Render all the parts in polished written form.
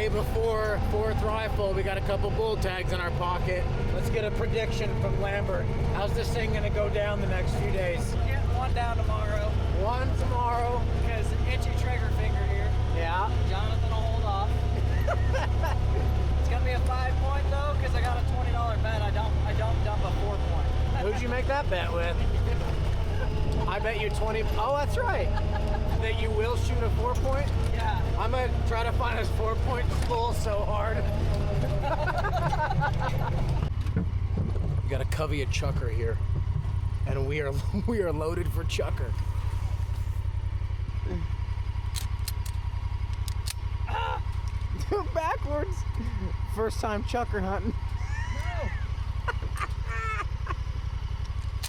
day before 4th rifle. We got a couple bull tags in our pocket. Let's get a prediction from Lambert. How's this thing gonna go down the next few days? Getting one down tomorrow. One tomorrow. Because itchy trigger finger here. Yeah. Jonathan will hold off. It's gonna be a 5-point though, because I got a $20 bet. I don't dump a 4-point. Who'd you make that bet with? I bet you 20. Oh, that's right. That you will shoot a 4-point? Yeah. I'm gonna try to find this 4-point full so hard. We got a covey of chucker here, and we are loaded for chucker. Backwards. First time chucker hunting.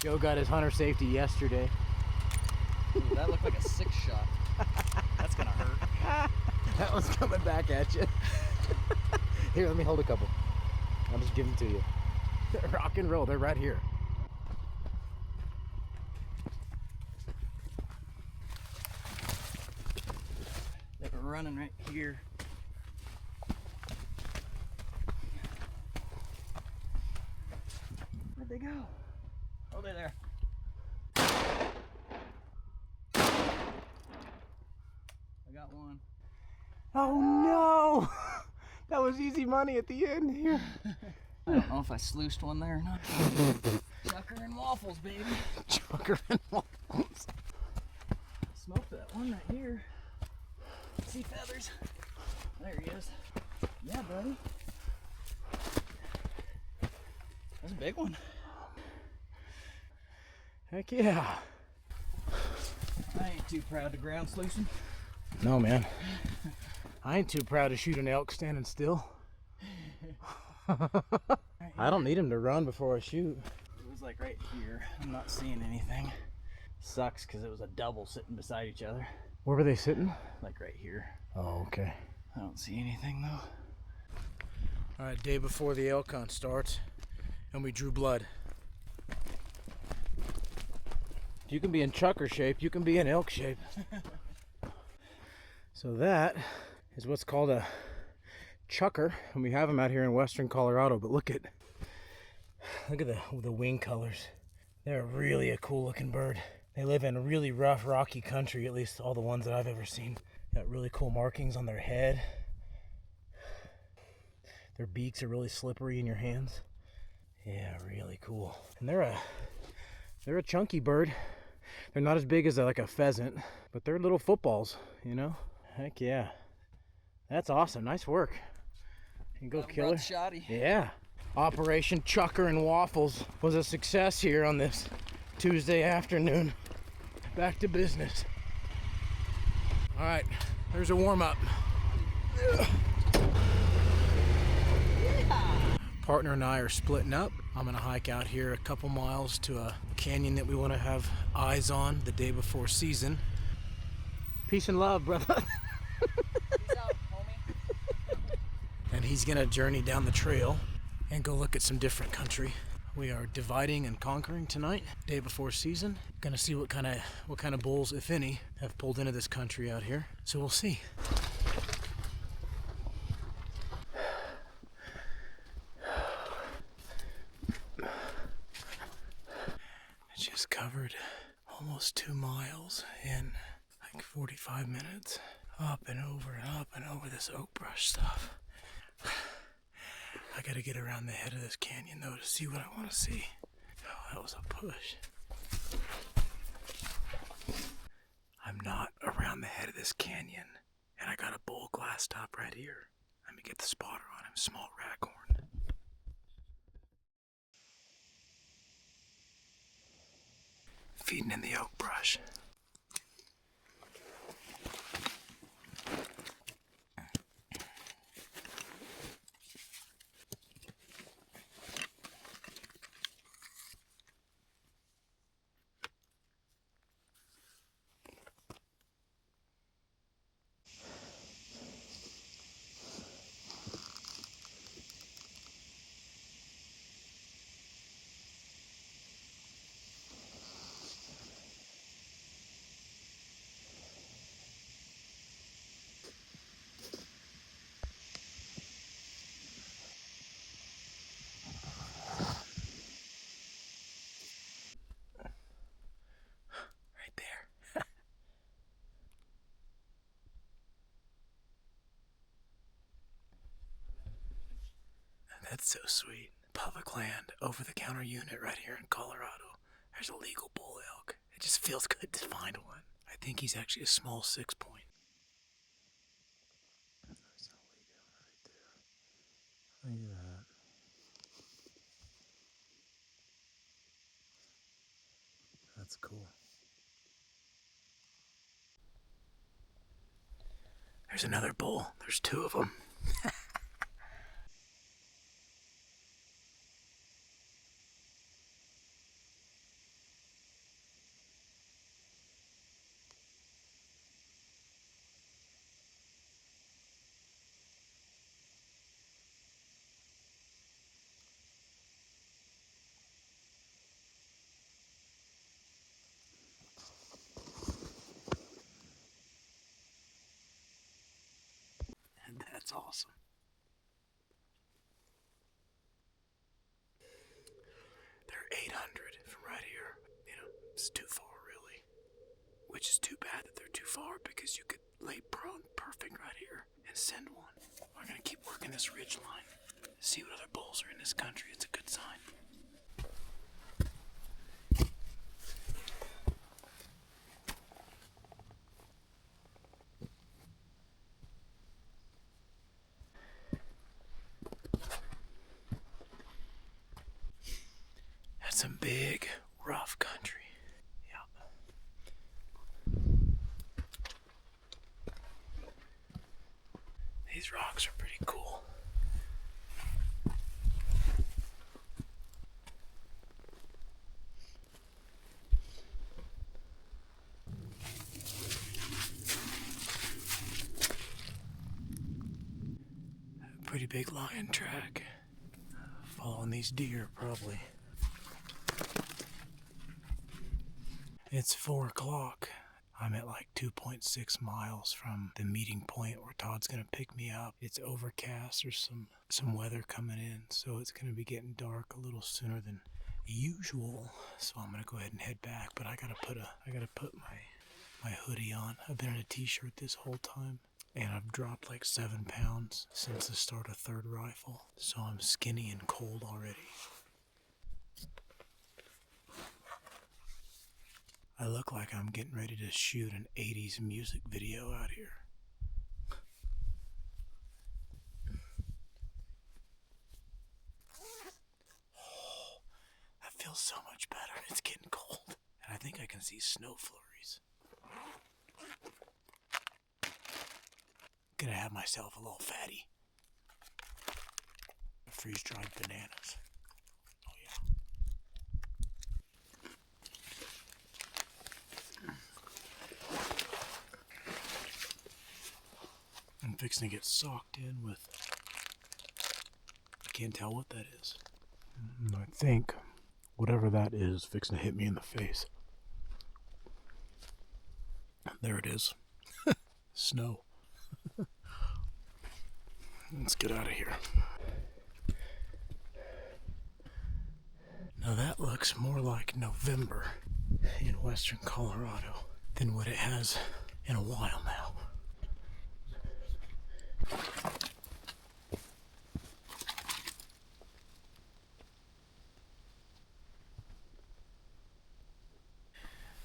Joe got his hunter safety yesterday. Ooh, that looked like a 6-shot. That's gonna hurt. That one's coming back at you. Here, let me hold a couple. I'll just give them to you. Rock and roll, they're right here. They were running right here. Where'd they go? Oh, they're there. I got one. Oh no! That was easy money at the end here. I don't know if I sluiced one there or not. Chucker and waffles, baby. Chucker and waffles. Smoked that one right here. See feathers? There he is. Yeah, buddy. That's a big one. Heck yeah. I ain't too proud to ground sluice him. No, man. I ain't too proud to shoot an elk standing still. I don't need him to run before I shoot. It was like right here. I'm not seeing anything. Sucks because it was a double sitting beside each other. Where were they sitting? Like right here. Oh, okay. I don't see anything though. All right, day before the elk hunt starts, and we drew blood. You can be in chucker shape, you can be in elk shape. So that is what's called a chucker, and we have them out here in western Colorado. But look at the wing colors. They're really a cool looking bird. They live in a really rough, rocky country, at least all the ones that I've ever seen. Got really cool markings on their head. Their beaks are really slippery in your hands. Yeah, really cool. And they're a chunky bird. They're not as big as like a pheasant, but they're little footballs, you know? Heck yeah. That's awesome. Nice work. You can go kill her. Shoddy. Yeah. Operation Chucker and Waffles was a success here on this Tuesday afternoon. Back to business. All right, there's a warm-up. Partner and I are splitting up. I'm gonna hike out here a couple miles to a canyon that we want to have eyes on the day before season. Peace and love, brother. Peace out, homie. And he's gonna journey down the trail and go look at some different country. We are dividing and conquering tonight, day before season. Gonna see what kind of bulls, if any, have pulled into this country out here. So we'll see. Just covered almost 2 miles in like 45 minutes, up and over this oak brush stuff. I gotta get around the head of this canyon though to see what I want to see. Oh, that was a push. I'm not around the head of this canyon, and I got a bull glass top right here. Let me get the spotter on him, small raghorn. Feeding in the oak brush. That's so sweet. Public land, over-the-counter unit right here in Colorado. There's a legal bull elk. It just feels good to find one. I think he's actually a small 6-point. There's a lay down right there. Look at that. That's cool. There's another bull. There's 2 of them. And that's awesome. They're 800 from right here. You know, it's too far, really. Which is too bad that they're too far, because you could lay prone perfect right here and send one. We're gonna keep working this ridge line. See what other bulls are in this country. It's a good sign. That's some big, rough country. Yeah. These rocks are pretty cool. Pretty big lion track. Following these deer, probably. It's 4 o'clock. I'm at like 2.6 miles from the meeting point where Todd's gonna pick me up. It's overcast. There's some weather coming in, so it's gonna be getting dark a little sooner than usual. So I'm gonna go ahead and head back. But I gotta put my hoodie on. I've been in a t-shirt this whole time. And I've dropped like 7 pounds since the start of 3rd rifle. So I'm skinny and cold already. I look like I'm getting ready to shoot an 80s music video out here. Oh, that feels so much better. It's getting cold. And I think I can see snow flurries. Gonna have myself a little fatty. Freeze-dried bananas. Oh yeah. I'm fixing to get socked in with... I can't tell what that is. I think whatever that is fixing to hit me in the face. There it is. Snow. Let's get out of here. Now that looks more like November in western Colorado than what it has in a while now.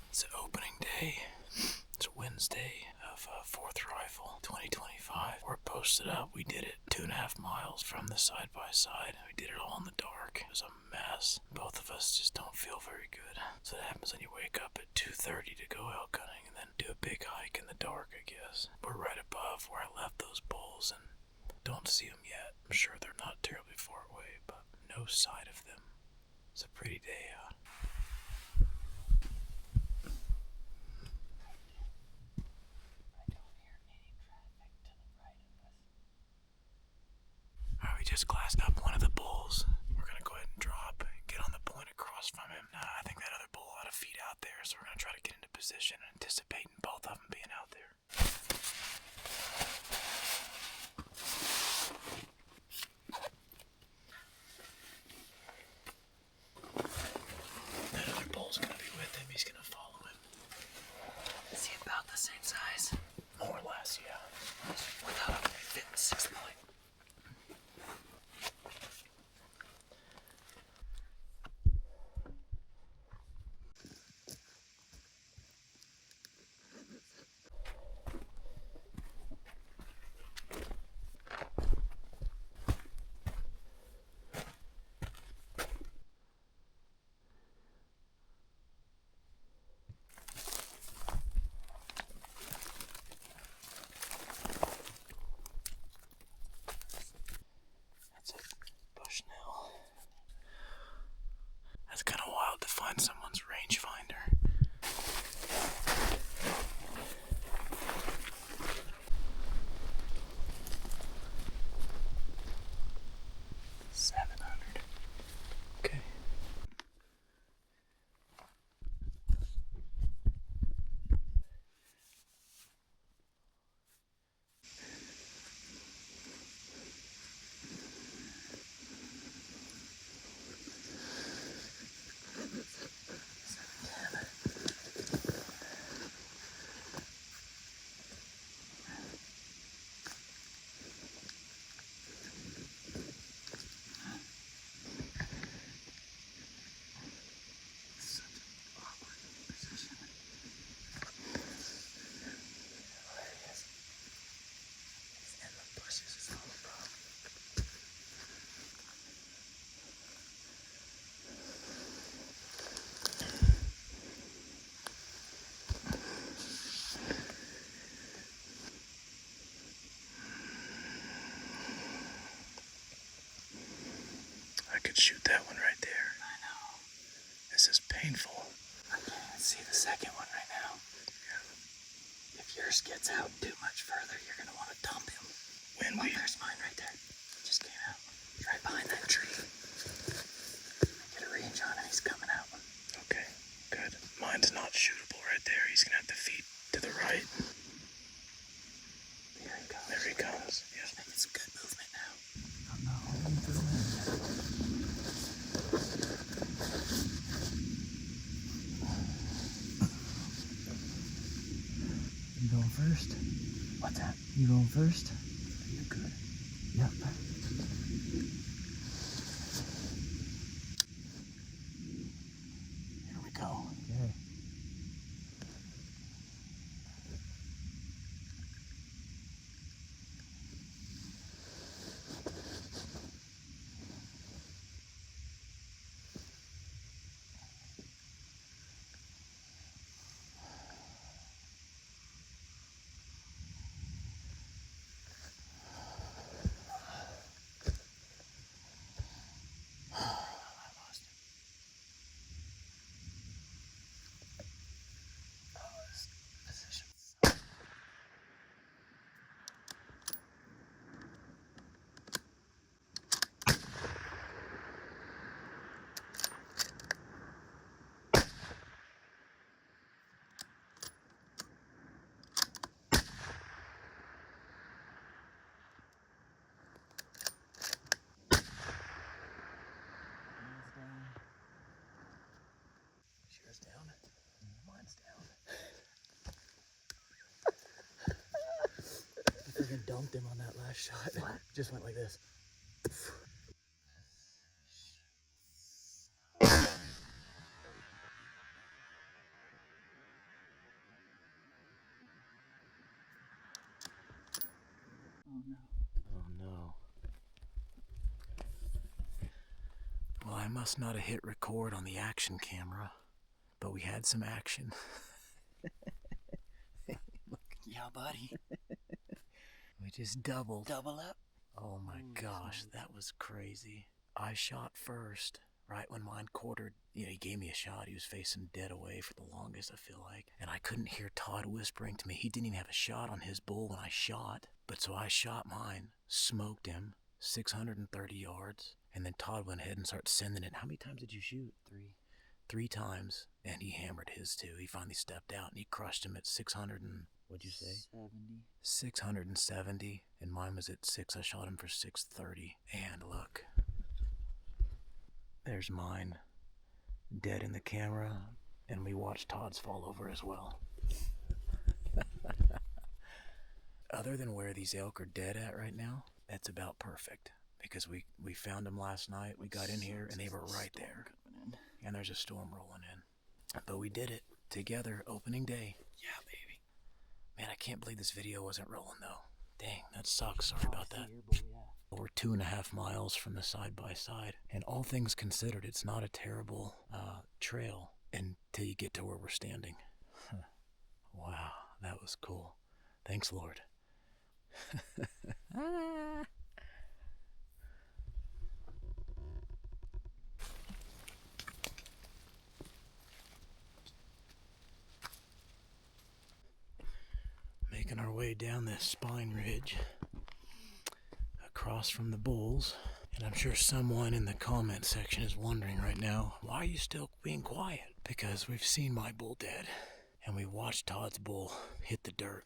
It's opening day. It's Wednesday of 4th Rifle 2025. We're posted up. We did it 2.5 miles from the side-by-side. We did it all in the dark. It was a mess. Both of us just don't feel very good. So that happens when you wake up at 2:30 to go elk hunting and then do a big hike in the dark, I guess. We're right above where I left those bulls and don't see them yet. I'm sure they're not terribly far away, but no sight of them. It's a pretty day out. We just glassed up one of the bulls. We're gonna go ahead and drop, get on the point across from him. I think that other bull ought to feed out there, so we're gonna try to get into position, anticipating both of them being out there. That other bull's gonna be with him. He's gonna follow him. Is he about the same size? More or less, yeah. Without a fit 6-point. find someone's rangefinder. Okay. I could shoot that one right there. I know. This is painful. I can't see the second one right now. If yours gets out too much further, you're gonna want to dump him. There's mine right there. Just came out. He's right behind that tree. Get a range on him. He's coming out. Okay, good. Mine's not shootable right there. He's gonna have to feed to the right. There he goes. There he comes. Yeah. He's making some good movement now. You going first? What's that? You going first? You're good. Yep. Here we go. Okay. Yours down. Mine's down. I freaking dumped him on that last shot. What? Just went like this. Oh no. Well, I must not have hit record on the action camera, but we had some action. Yeah, buddy. We just doubled. Double up. Oh my gosh, that was crazy. I shot first, right when mine quartered. You know, he gave me a shot. He was facing dead away for the longest, I feel like. And I couldn't hear Todd whispering to me. He didn't even have a shot on his bull when I shot. But so I shot mine, smoked him, 630 yards. And then Todd went ahead and started sending it. How many times did you shoot? 3 times. And he hammered his too. He finally stepped out and he crushed him at 600 and... What'd you say? 670, and mine was at 6. I shot him for 630. And look, there's mine, dead in the camera, and we watched Todd's fall over as well. Other than where these elk are dead at right now, that's about perfect, because we found them last night. We got in here, and they were right there. And there's a storm rolling in. But we did it together, opening day. Yeah, baby. Man, I can't believe this video wasn't rolling, though. Dang, that sucks. Sorry about that. We're 2.5 miles from the side-by-side. And all things considered, it's not a terrible trail until you get to where we're standing. Huh. Wow, that was cool. Thanks, Lord. making our way down this spine ridge across from the bulls. And I'm sure someone in the comment section is wondering right now, why are you still being quiet? Because we've seen my bull dead, and we watched Todd's bull hit the dirt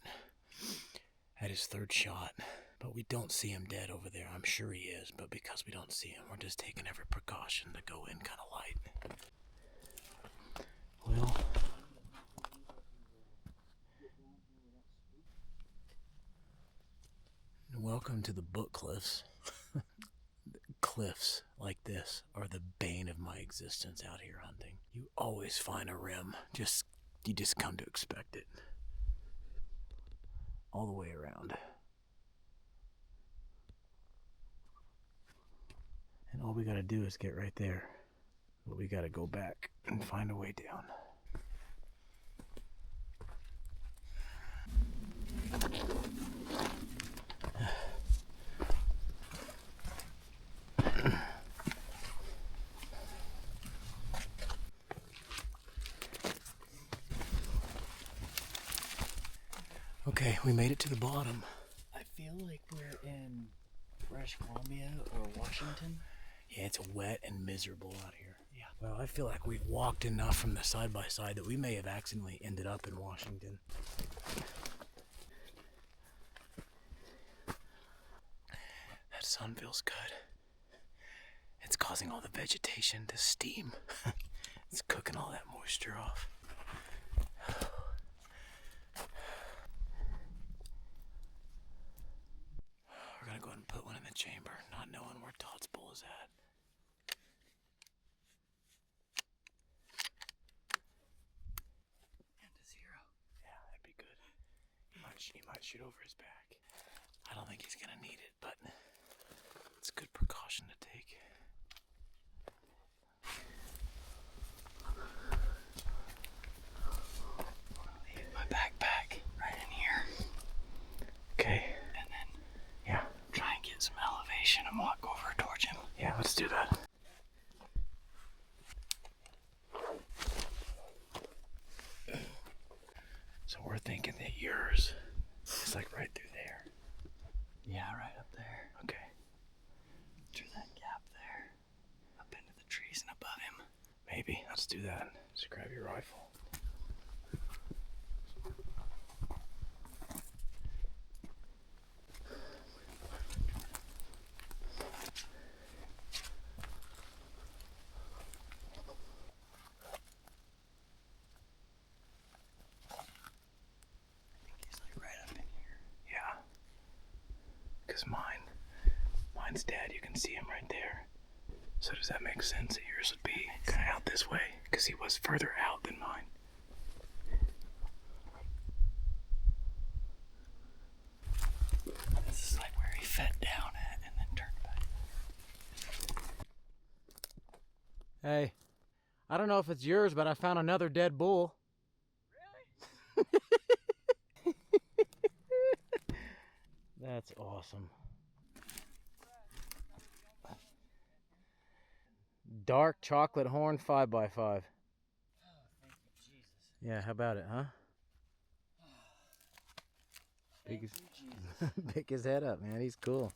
at his third shot. But we don't see him dead over there. I'm sure he is, but because we don't see him, we're just taking every precaution to go in kind of light. Well, welcome to the Book Cliffs. Cliffs like this are the bane of my existence out here hunting. You always find a rim. You just come to expect it. All the way around. And all we gotta do is get right there. But we gotta go back and find a way down. Okay, we made it to the bottom. I feel like we're in British Columbia or Washington. Yeah, it's wet and miserable out here. Yeah. Well, I feel like we've walked enough from the side by side that we may have accidentally ended up in Washington. That sun feels good. It's causing all the vegetation to steam. It's cooking all that moisture off. We're gonna go ahead and put one in the chamber, not knowing where Todd's bull is at. And a 0. Yeah, that'd be good. He might shoot over his back. I don't think he's gonna need it, but it's a good precaution to take. Leave my backpack right in here. Okay. And then Yeah. try and get some elevation and walk over towards him. Yeah, let's do that. So we're thinking that yours is like right through there. Yeah, right up there. Okay. Through that gap there. Up into the trees and above him. Maybe. Let's do that. Just grab your rifle. He's like right up in here. Yeah. Because mine's dead. You can see him right there. So does that make sense that yours would be kind of out this way? Because he was further out than mine. This is like where he fed down at and then turned back. Hey, I don't know if it's yours, but I found another dead bull. Really? That's awesome. Dark chocolate horn 5x5. Oh, thank you, Jesus. Yeah, how about it, huh? Thank Big you, Jesus. Pick his head up, man. He's cool.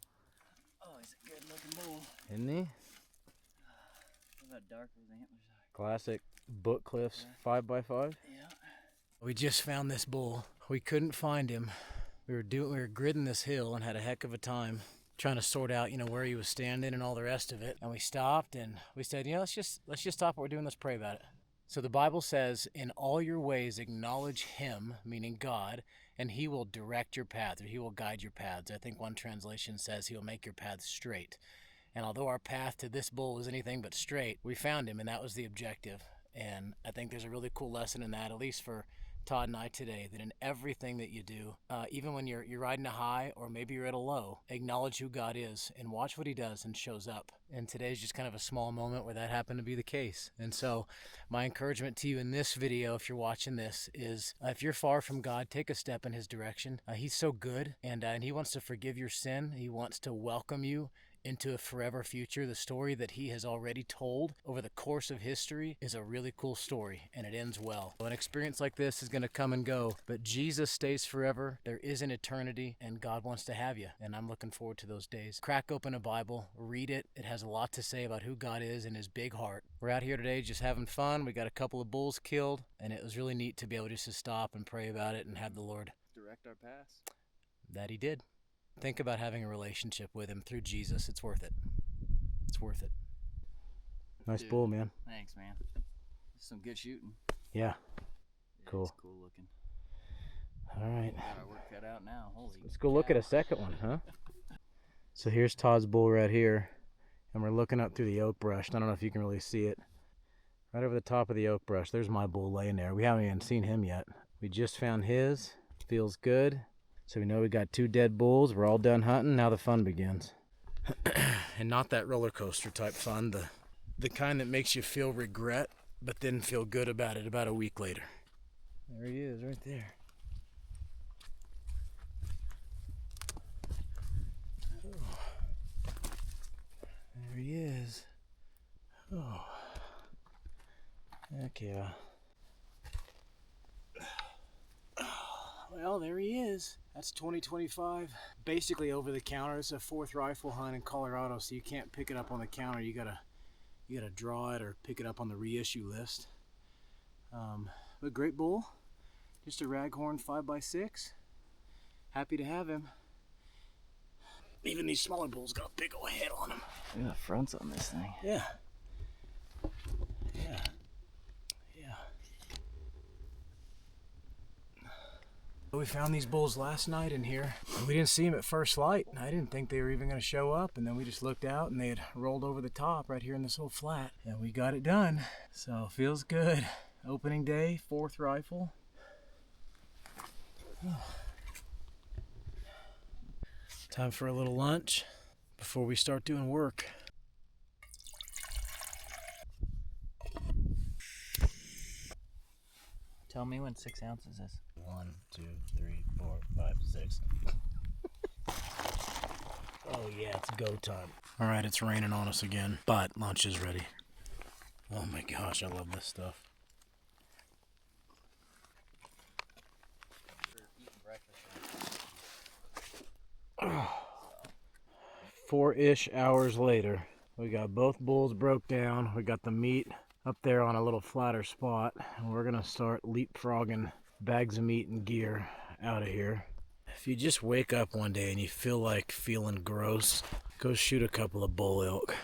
Oh, he's a good looking bull. Isn't he? Look how dark those antlers are. Classic Book Cliffs 5x5. Yeah. We just found this bull. We couldn't find him. We were gridding this hill and had a heck of a time trying to sort out, where he was standing and all the rest of it. And we stopped and we said, let's just stop what we're doing. Let's pray about it. So the Bible says, in all your ways acknowledge him, meaning God, and he will direct your path, or he will guide your paths. I think one translation says he will make your paths straight. And although our path to this bull was anything but straight, we found him, and that was the objective. And I think there's a really cool lesson in that, at least for Todd and I today, that in everything that you do, even when you're riding a high or maybe you're at a low, acknowledge who God is and watch what he does and shows up. And today's just kind of a small moment where that happened to be the case. And so my encouragement to you in this video, if you're watching this, is if you're far from God, take a step in his direction. He's so good, and he wants to forgive your sin. He wants to welcome you into a forever future. The story that he has already told over the course of history is a really cool story, and it ends well. An experience like this is going to come and go, but Jesus stays forever. There is an eternity, and God wants to have you, and I'm looking forward to those days. Crack open a Bible, read it. It has a lot to say about who God is and his big heart. We're out here today just having fun. We got a couple of bulls killed, and it was really neat to be able just to stop and pray about it and have the Lord Direct our paths. that he did. Think about having a relationship with him through Jesus. It's worth it. It's worth it. Nice bull, man. Thanks, man. Some good shooting. Yeah. Yeah, Cool. It's cool looking. All right. Got our work cut out now. Holy Let's go look at a second one, huh? So here's Todd's bull right here, and we're looking up through the oak brush. I don't know if you can really see it. Right over the top of the oak brush, there's my bull laying there. We haven't even seen him yet. We just found his. Feels good. So we know we got 2 dead bulls. We're all done hunting. Now the fun begins. And not that roller coaster type fun, the kind that makes you feel regret, but then feel good about it about a week later. There he is, right there. Oh. There he is. Oh. Heck yeah. Well, there he is. That's 2025. Basically over the counter. It's a 4th rifle hunt in Colorado, so you can't pick it up on the counter. You gotta draw it or pick it up on the reissue list. But great bull. Just a raghorn 5x6. Happy to have him. Even these smaller bulls got a big old head on them. Look at the fronts on this thing. Yeah. We found these bulls last night in here. We didn't see them at first light. I didn't think they were even going to show up, and then we just looked out and they had rolled over the top right here in this little flat, and we got it done. So feels good. Opening day, 4th rifle. Time for a little lunch before we start doing work. Tell me when 6 ounces is. 1, 2, 3, 4, 5, 6. Oh yeah, it's go time. All right, it's raining on us again, but lunch is ready. Oh my gosh, I love this stuff. Oh. 4-ish hours later, we got both bulls broke down. We got the meat up there on a little flatter spot, and we're gonna start leapfrogging bags of meat and gear out of here. If you just wake up one day and you feel like feeling gross, go shoot a couple of bull elk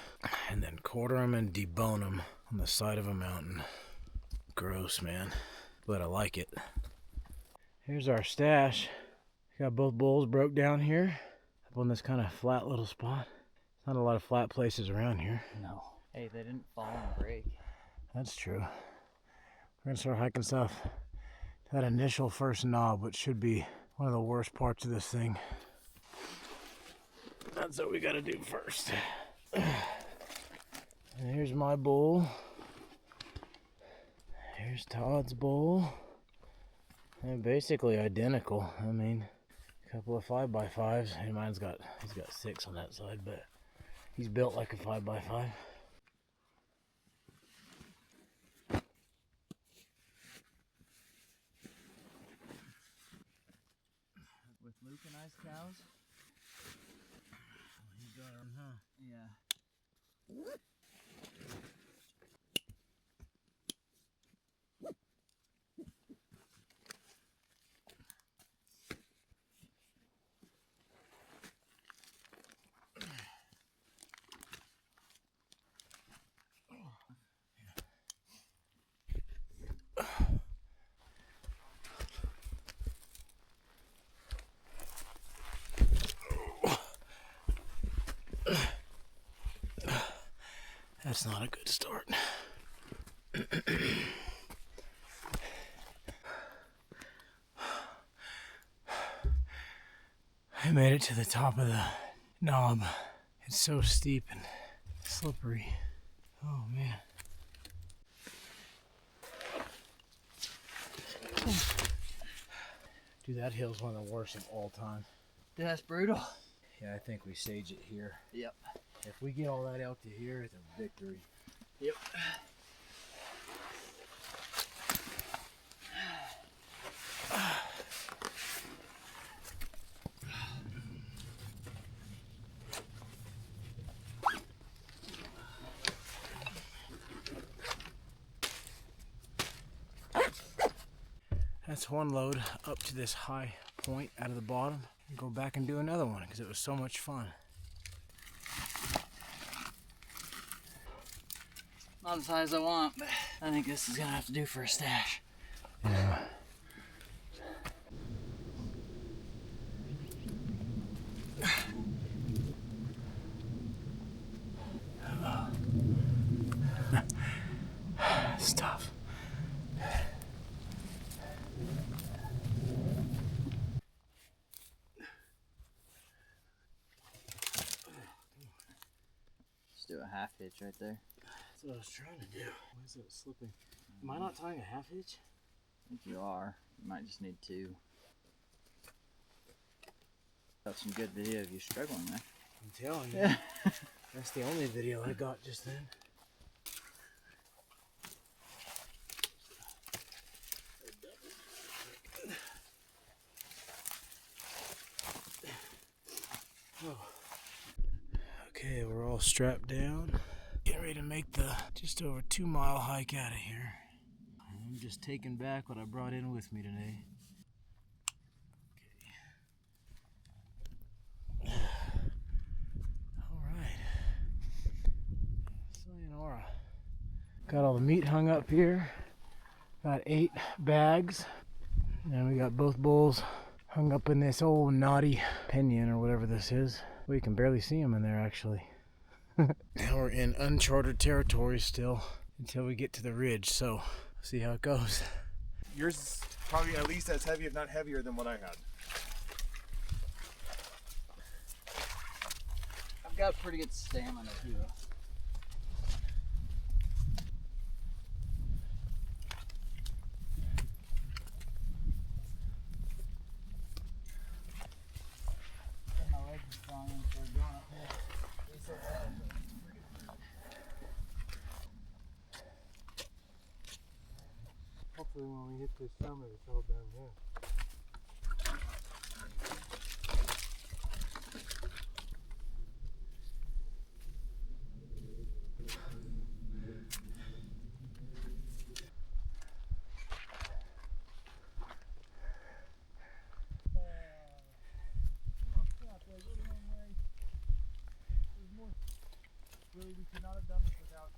and then quarter them and debone them on the side of a mountain. Gross, man, but I like it. Here's our stash. Got both bulls broke down here up on this kind of flat little spot. Not a lot of flat places around here. No. Hey, they didn't fall and break. That's true. We're gonna start hiking south that initial first knob, which should be one of the worst parts of this thing. That's what we gotta do first. And here's my bull. Here's Todd's bull. They're basically identical. I mean, a couple of 5x5s. And he's got 6 on that side, but he's built like a 5x5. With leucanized cows? You got him, huh? Yeah. That's not a good start. I made it to the top of the knob. It's so steep and slippery. Oh man. Dude, that hill's one of the worst of all time. Yeah, that's brutal. Yeah, I think we sage it here. Yep. If we get all that out to here, it's a victory. Yep. That's one load up to this high point out of the bottom. Go back and do another one because it was so much fun. Not as high as I want, but I think this is gonna have to do for a stash. Yeah. It's tough. Just do a half hitch right there. That's what I was trying to do. Why is it slipping? Am I not tying a half hitch? I think you are. You might just need two. Got some good video of you struggling there. I'm telling you. That's the only video I got just then. Oh. Okay, we're all strapped down. Getting ready to make the just over 2 mile hike out of here. I'm just taking back what I brought in with me today. Okay. All right. Sayonara. Got all the meat hung up here. Got 8 bags. And we got both bulls hung up in this old knotty pinion or whatever this is. We can barely see them in there actually. Now we're in uncharted territory still until we get to the ridge, so see how it goes. Yours is probably at least as heavy, if not heavier, than what I had. I've got pretty good stamina too. My legs are strong for going up here. Hopefully when we hit this summit it's all downhill. Really, we could not have done this without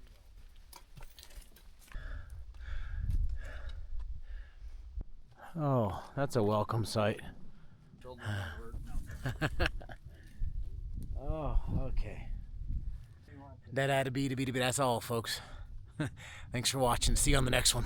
you. Oh, that's a welcome sight. Oh, okay. That had to be, that's all, folks. Thanks for watching. See you on the next one.